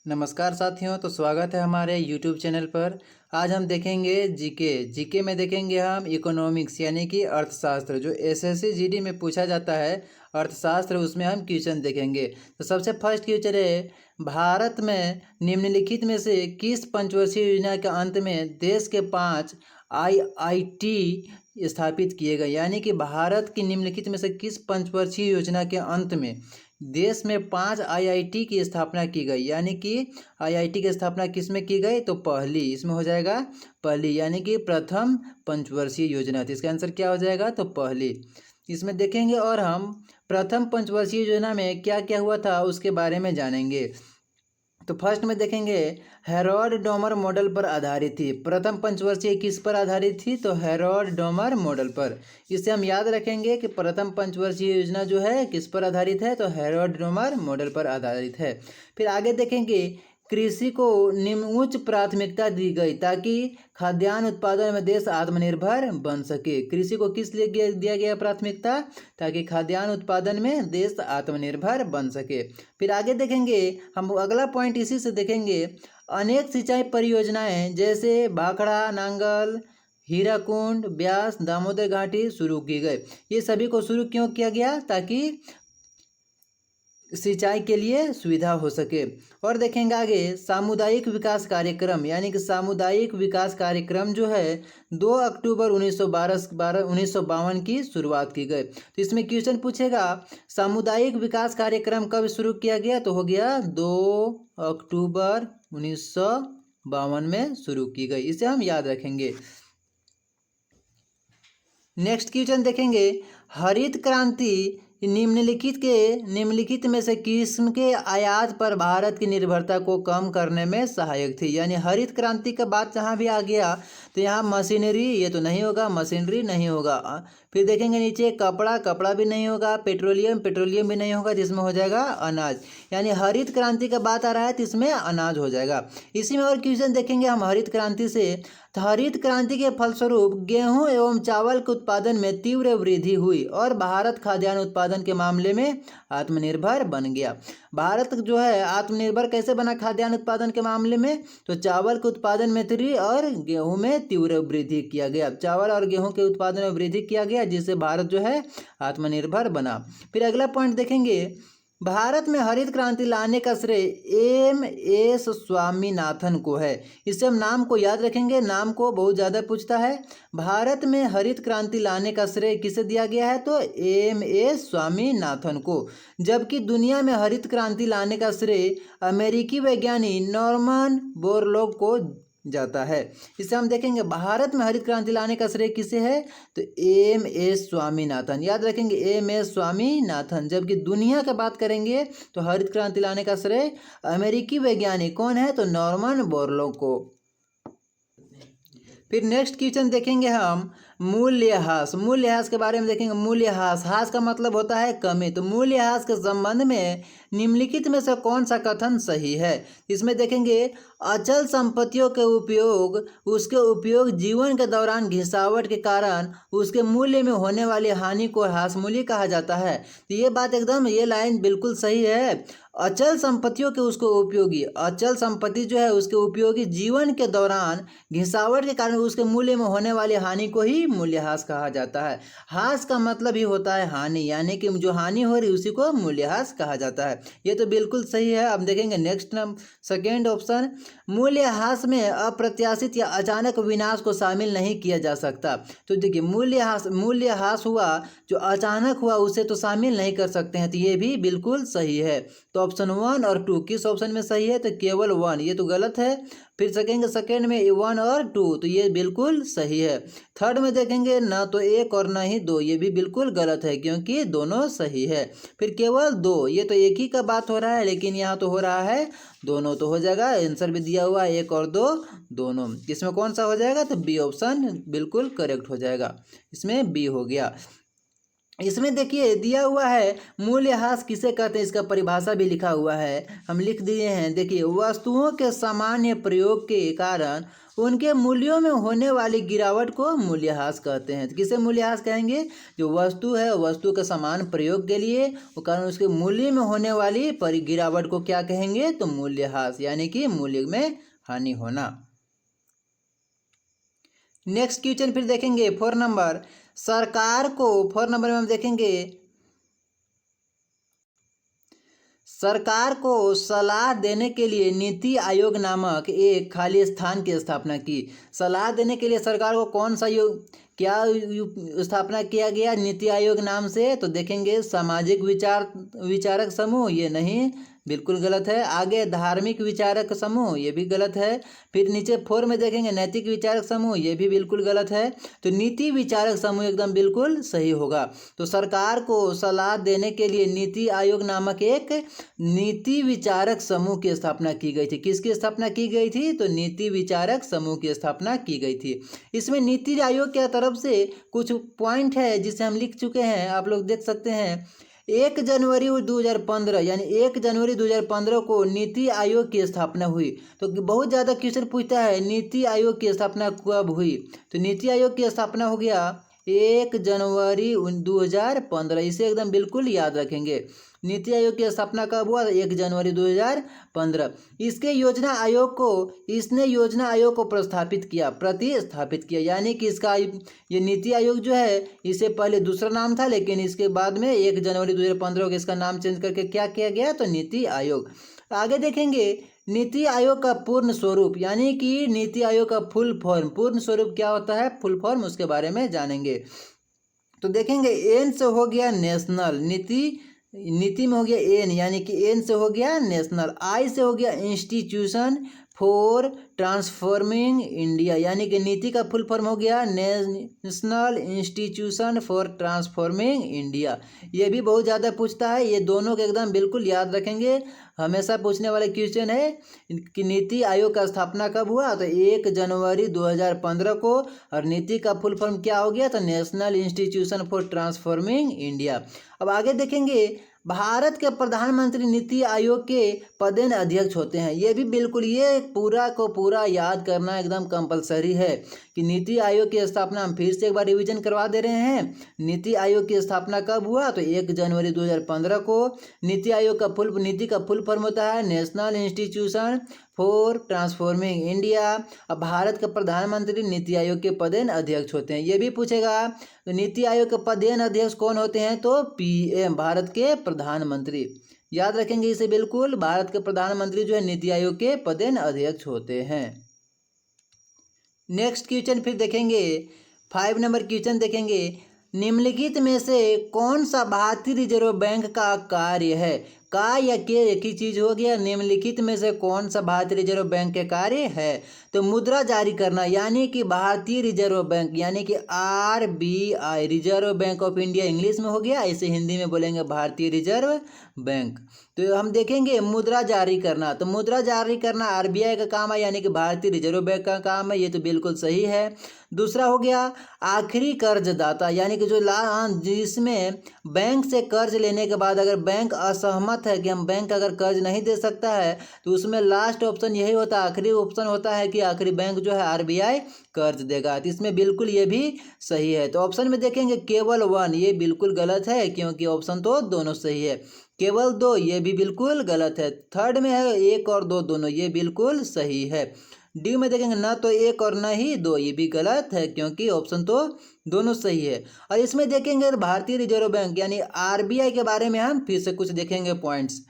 नमस्कार साथियों, तो स्वागत है हमारे YouTube चैनल पर। आज हम देखेंगे जीके में देखेंगे हम इकोनॉमिक्स यानी कि अर्थशास्त्र, जो एसएससी जीडी में पूछा जाता है अर्थशास्त्र, उसमें हम क्वेश्चन देखेंगे। तो सबसे फर्स्ट क्वेश्चन है, भारत में निम्नलिखित में से किस पंचवर्षीय योजना के अंत में देश के 5 आईआईटी स्थापित किए गए। यानी कि भारत की निम्नलिखित में से किस पंचवर्षीय योजना के अंत में देश में 5 आईआईटी की स्थापना की गई। यानी कि आईआईटी की स्थापना किस में की गई, तो पहली, इसमें हो जाएगा पहली, यानी कि प्रथम पंचवर्षीय योजना। तो इसका आंसर क्या हो जाएगा, तो पहली। इसमें देखेंगे और हम प्रथम पंचवर्षीय योजना में क्या क्या हुआ था उसके बारे में जानेंगे। तो फर्स्ट में देखेंगे, हेरोल्ड डोमर मॉडल पर आधारित थी। प्रथम पंचवर्षीय किस पर आधारित थी, तो हेरोल्ड डोमर मॉडल पर। इससे हम याद रखेंगे कि प्रथम पंचवर्षीय योजना जो है किस पर आधारित है, तो हेरोल्ड डोमर मॉडल पर आधारित है। फिर आगे देखेंगे, कृषि को निम्न उच्च प्राथमिकता दी गई ताकि खाद्यान्न उत्पादन में देश आत्मनिर्भर बन सके। कृषि को किस लिए दिया गया प्राथमिकता, ताकि खाद्यान्न उत्पादन में देश आत्मनिर्भर बन सके। फिर आगे देखेंगे, हम अगला पॉइंट इसी से देखेंगे, अनेक सिंचाई परियोजनाएं जैसे भाखड़ा नांगल, हीराकुंड, ब्यास, दामोदर घाटी शुरू की गई। ये सभी को शुरू क्यों किया गया, ताकि सिंचाई के लिए सुविधा हो सके। और देखेंगे आगे, सामुदायिक विकास कार्यक्रम, यानी कि सामुदायिक विकास कार्यक्रम जो है 2 अक्टूबर 1952 की शुरुआत की गई। तो इसमें क्वेश्चन पूछेगा, सामुदायिक विकास कार्यक्रम कब शुरू किया गया, तो हो गया 2 अक्टूबर 1952 में शुरू की गई। इसे हम याद रखेंगे। नेक्स्ट क्वेश्चन देखेंगे, हरित क्रांति निम्नलिखित में से किस्म के आयात पर भारत की निर्भरता को कम करने में सहायक थी। यानी हरित क्रांति का बात जहाँ भी आ गया तो यहाँ मशीनरी, ये तो नहीं होगा, मशीनरी नहीं होगा। फिर देखेंगे नीचे, कपड़ा भी नहीं होगा, पेट्रोलियम भी नहीं होगा, जिसमें हो जाएगा अनाज। यानी हरित क्रांति का बात आ रहा है तो इसमें अनाज हो जाएगा। इसी में और क्वेश्चन देखेंगे हम हरित क्रांति से। तो हरित क्रांति के फलस्वरूप गेहूं एवं चावल के उत्पादन में तीव्र वृद्धि हुई और भारत खाद्यान्न उत्पादन के मामले में आत्मनिर्भर बन गया। भारत जो है आत्मनिर्भर कैसे बना खाद्यान्न उत्पादन के मामले में, तो चावल के उत्पादन में तीव्र और गेहूं में तीव्र वृद्धि किया गया। चावल और गेहूं के उत्पादन में वृद्धि किया गया, जिससे भारत जो है आत्मनिर्भर बना। फिर अगला पॉइंट देखेंगे, भारत में हरित क्रांति लाने का श्रेय एम.एस. स्वामीनाथन को है। इससे हम नाम को याद रखेंगे, नाम को बहुत ज़्यादा पूछता है। भारत में हरित क्रांति लाने का श्रेय किसे दिया गया है, तो एम.एस. स्वामीनाथन को। जबकि दुनिया में हरित क्रांति लाने का श्रेय अमेरिकी वैज्ञानिक नॉर्मन बोरलॉग को जाता है। इसे हम देखेंगे, भारत में हरित क्रांति लाने का श्रेय किसे है, तो एम.एस. स्वामीनाथन। याद रखेंगे, एम.एस. स्वामीनाथन। जबकि दुनिया का बात करेंगे तो हरित क्रांति लाने का श्रेय अमेरिकी वैज्ञानिक कौन है, तो नॉर्मन बोरलॉग को। फिर नेक्स्ट क्वेश्चन देखेंगे हम, मूल्यह्रास के बारे में देखेंगे। मूल्यह्रास का मतलब होता है कमी। तो मूल्यह्रास के संबंध में निम्नलिखित में से कौन सा कथन सही है। इसमें देखेंगे, अचल संपत्तियों के उसके उपयोग जीवन के दौरान घिसावट के कारण उसके मूल्य में होने वाली हानि को ह्रास मूल्य कहा जाता है। तो ये बात एकदम, ये लाइन बिल्कुल सही है। अचल संपत्तियों के उसको उपयोगी, अचल संपत्ति जो है उसके उपयोगी जीवन के दौरान घिसावट के कारण उसके मूल्य में होने वाली हानि को ही मूल्यह्रास कहा जाता है। ह्रास का मतलब ही होता है हानि, यानी कि जो हानि हो रही उसी को मूल्यह्रास कहा जाता है। ये तो बिल्कुल सही है। अब देखेंगे नेक्स्ट सेकेंड ऑप्शन, मूल्यह्रास में अप्रत्याशित या अचानक विनाश को शामिल नहीं किया जा सकता। तो देखिए, मूल्यह्रास हुआ जो अचानक हुआ उसे तो शामिल नहीं कर सकते हैं, तो ये भी बिल्कुल सही है। तो ऑप्शन 1 और 2 किस ऑप्शन में सही है, तो केवल 1, ये तो गलत है। फिर देखेंगे सेकेंड में 1 और 2, तो ये बिल्कुल सही है। थर्ड में देखेंगे, न तो 1 और न ही 2, ये भी बिल्कुल गलत है क्योंकि दोनों सही है। फिर केवल 2, ये तो एक ही का बात हो रहा है, लेकिन यहाँ तो हो रहा है दोनों, तो हो जाएगा। आंसर भी दिया हुआ है 1 और 2 दोनों। इसमें कौन सा हो जाएगा, तो बी ऑप्शन बिल्कुल करेक्ट हो जाएगा। इसमें बी हो गया। इसमें देखिए दिया हुआ है मूल्यह्रास किसे कहते हैं, इसका परिभाषा भी लिखा हुआ है, हम लिख दिए हैं। देखिए वस्तुओं के सामान्य प्रयोग के कारण उनके मूल्यों में होने वाली गिरावट को मूल्यह्रास कहते हैं। तो किसे मूल्यह्रास कहेंगे, जो वस्तु है वस्तु के समान प्रयोग के लिए वो कारण उसके मूल्य में होने वाली गिरावट को क्या कहेंगे, तो मूल्यह्रास, यानी कि मूल्य में हानि होना। नेक्स्ट क्वेश्चन फिर देखेंगे 4 नंबर। सरकार को 4 नंबर में हम देखेंगे सरकार को सलाह देने के लिए नीति आयोग नामक एक खाली स्थान की स्थापना की। सलाह देने के लिए सरकार को कौन सा स्थापना किया गया नीति आयोग नाम से, तो देखेंगे सामाजिक विचारक समूह, ये नहीं, बिल्कुल गलत है। आगे धार्मिक विचारक समूह, ये भी गलत है। फिर नीचे 4 में देखेंगे नैतिक विचारक समूह, ये भी बिल्कुल गलत है। तो नीति विचारक समूह एकदम बिल्कुल सही होगा। तो सरकार को सलाह देने के लिए नीति आयोग नामक एक नीति विचारक समूह की स्थापना की गई थी। किसकी स्थापना की गई थी, तो नीति विचारक समूह की स्थापना की गई थी। इसमें नीति आयोग की तरफ से कुछ पॉइंट है जिसे हम लिख चुके हैं, आप लोग देख सकते हैं। 1 जनवरी 2015 यानी 1 जनवरी 2015 को नीति आयोग की स्थापना हुई। तो बहुत ज़्यादा क्वेश्चन पूछता है नीति आयोग की स्थापना कब हुई, तो नीति आयोग की स्थापना हो गया 1 जनवरी 2015, इसे एकदम बिल्कुल याद रखेंगे। नीति आयोग की स्थापना कब हुआ, 1 जनवरी 2015। इसने योजना आयोग को प्रतिस्थापित किया, यानी कि इसका ये नीति आयोग जो है इसे पहले दूसरा नाम था, लेकिन इसके बाद में 1 जनवरी 2015 को इसका नाम चेंज करके क्या किया गया, तो नीति आयोग। आगे देखेंगे नीति आयोग का पूर्ण स्वरूप, यानी कि नीति आयोग का फुल फॉर्म, पूर्ण स्वरूप क्या होता है, फुल फॉर्म, उसके बारे में जानेंगे। तो देखेंगे एन से हो गया नेशनल, नीति में हो गया एन, यानी कि एन से हो गया नेशनल। आई से हो गया इंस्टीट्यूशन फॉर ट्रांसफॉर्मिंग इंडिया, यानी कि नीति का फुल फॉर्म हो गया national institution for transforming India. ये भी बहुत ज़्यादा पूछता है, ये दोनों के एकदम बिल्कुल याद रखेंगे, हमेशा पूछने वाला क्वेश्चन है कि नीति आयोग का स्थापना कब हुआ, तो 1 जनवरी 2015 को, और नीति का फुल फॉर्म क्या हो गया, तो national institution for transforming India. अब आगे देखेंगे भारत के प्रधानमंत्री नीति आयोग के पदेन अध्यक्ष होते हैं। ये भी बिल्कुल, ये पूरा को पूरा याद करना एकदम कंपलसरी है कि नीति आयोग की स्थापना, हम फिर से एक बार रिवीजन करवा दे रहे हैं। नीति आयोग की स्थापना कब हुआ, तो 1 जनवरी 2015 को। नीति का फुल फॉर्म होता है national institution for transforming India. अब भारत के प्रधानमंत्री नीति आयोग के पदेन अध्यक्ष होते हैं। ये भी पूछेगा तो नीति आयोग के पदेन अध्यक्ष कौन होते हैं, तो पीएम, भारत के प्रधानमंत्री, याद रखेंगे इसे बिल्कुल। भारत के प्रधानमंत्री जो है नीति आयोग के पदेन अध्यक्ष होते हैं। नेक्स्ट क्वेश्चन फिर देखेंगे 5 नंबर क्वेश्चन देखेंगे, निम्नलिखित में से कौन सा भारतीय रिजर्व बैंक का कार्य है। का या के एक ही चीज हो गया, निम्नलिखित में से कौन सा भारतीय रिजर्व बैंक के कार्य है, तो मुद्रा जारी करना, यानी कि भारतीय रिजर्व बैंक, यानी कि RBI, reserve bank of India English में हो गया, इसे हिंदी में बोलेंगे भारतीय रिजर्व बैंक। तो हम देखेंगे मुद्रा जारी करना, तो मुद्रा जारी करना RBI का काम है, यानी कि भारतीय रिजर्व बैंक का काम है, ये तो बिल्कुल सही है। दूसरा हो गया आखिरी कर्जदाता, यानी कि जो जिसमें बैंक से कर्ज लेने के बाद अगर बैंक असहमत है कि हम बैंक अगर कर्ज नहीं दे सकता है, तो उसमें लास्ट ऑप्शन यही होता है, आखिरी ऑप्शन होता है कि आखिरी बैंक जो है RBI कर्ज देगा। तो इसमें बिल्कुल ये भी सही है। तो ऑप्शन में देखेंगे केवल 1, ये बिल्कुल गलत है, क्योंकि ऑप्शन तो दोनों सही है। केवल 2, ये भी बिल्कुल गलत है। थर्ड में है 1 और 2 दोनों, ये बिल्कुल सही है। डी में देखेंगे ना तो 1 और ना ही 2, ये भी गलत है, क्योंकि ऑप्शन तो दोनों सही है। और इसमें देखेंगे भारतीय रिजर्व बैंक यानी RBI के बारे में हम फिर से कुछ देखेंगे पॉइंट्स।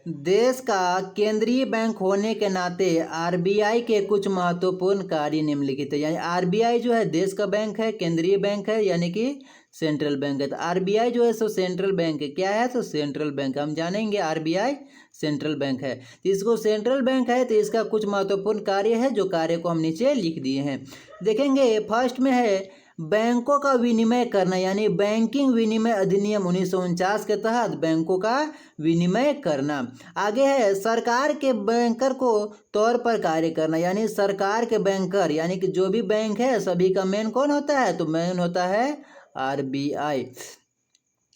देश का केंद्रीय बैंक होने के नाते RBI के कुछ महत्वपूर्ण कार्य निम्नलिखित है, यानी RBI जो है देश का बैंक है, केंद्रीय बैंक है, यानी कि सेंट्रल बैंक है। तो RBI जो है सो सेंट्रल बैंक है, क्या है, तो सेंट्रल बैंक, हम जानेंगे RBI सेंट्रल बैंक है। तो इसको सेंट्रल बैंक है, तो इसका कुछ महत्वपूर्ण कार्य है, जो कार्य को हम नीचे लिख दिए हैं। देखेंगे फर्स्ट में है बैंकों का विनिमय करना, यानी बैंकिंग विनिमय अधिनियम 1949 के तहत बैंकों का विनिमय करना। आगे है सरकार के बैंकर को तौर पर कार्य करना, यानी सरकार के बैंकर, यानी कि जो भी बैंक है सभी का मेन कौन होता है, तो मेन होता है आरबीआई।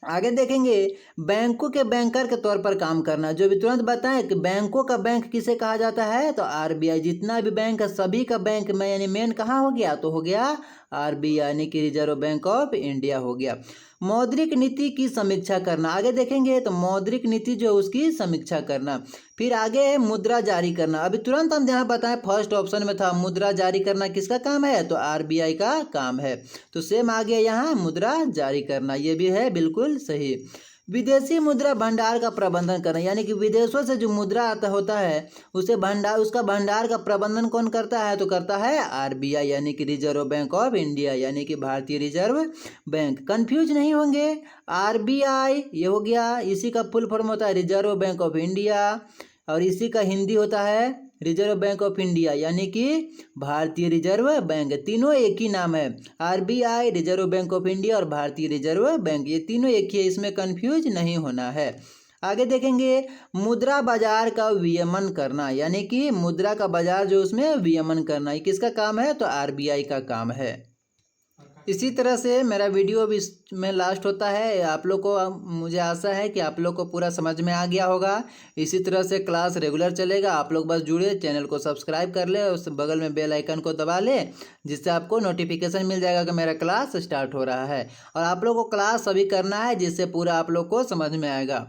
आगे देखेंगे बैंकों के बैंकर के तौर पर काम करना। जो भी तुरंत बताएं कि बैंकों का बैंक किसे कहा जाता है, तो आरबीआई। जितना भी बैंक है सभी का बैंक में यानी मेन कहाँ हो गया, तो हो गया आरबीआई, यानी कि रिजर्व बैंक ऑफ इंडिया हो गया। मौद्रिक नीति की समीक्षा करना, आगे देखेंगे तो मौद्रिक नीति जो उसकी समीक्षा करना। फिर आगे है मुद्रा जारी करना। अभी तुरंत हम यहाँ बताएं फर्स्ट ऑप्शन में था मुद्रा जारी करना किसका काम है, तो आरबीआई का काम है। तो सेम आ गया यहाँ मुद्रा जारी करना, ये भी है बिल्कुल सही। विदेशी मुद्रा भंडार का प्रबंधन करना, यानी कि विदेशों से जो मुद्रा आता होता है उसे भंडार, उसका भंडार का प्रबंधन कौन करता है, तो करता है आरबीआई, यानी कि रिजर्व बैंक ऑफ इंडिया, यानी कि भारतीय रिजर्व बैंक। कंफ्यूज नहीं होंगे, आरबीआई ये हो गया, इसी का फुल फॉर्म होता है रिजर्व बैंक ऑफ इंडिया, और इसी का हिंदी होता है रिजर्व बैंक ऑफ इंडिया, यानी कि भारतीय रिजर्व बैंक। तीनों एक ही नाम है, RBI, reserve bank of India और भारतीय रिजर्व बैंक, ये तीनों एक ही है, इसमें कंफ्यूज नहीं होना है। आगे देखेंगे मुद्रा बाजार का वियमन करना, यानी कि मुद्रा का बाजार जो उसमें वियमन करना, ये किसका काम है, तो आरबीआई का काम है। इसी तरह से मेरा वीडियो अब इसमें लास्ट होता है। आप लोग को मुझे आशा है कि आप लोग को पूरा समझ में आ गया होगा। इसी तरह से क्लास रेगुलर चलेगा, आप लोग बस जुड़े, चैनल को सब्सक्राइब कर ले और उस बगल में बेल आइकन को दबा ले, जिससे आपको नोटिफिकेशन मिल जाएगा कि मेरा क्लास स्टार्ट हो रहा है। और आप लोग को क्लास अभी करना है जिससे पूरा आप लोग को समझ में आएगा।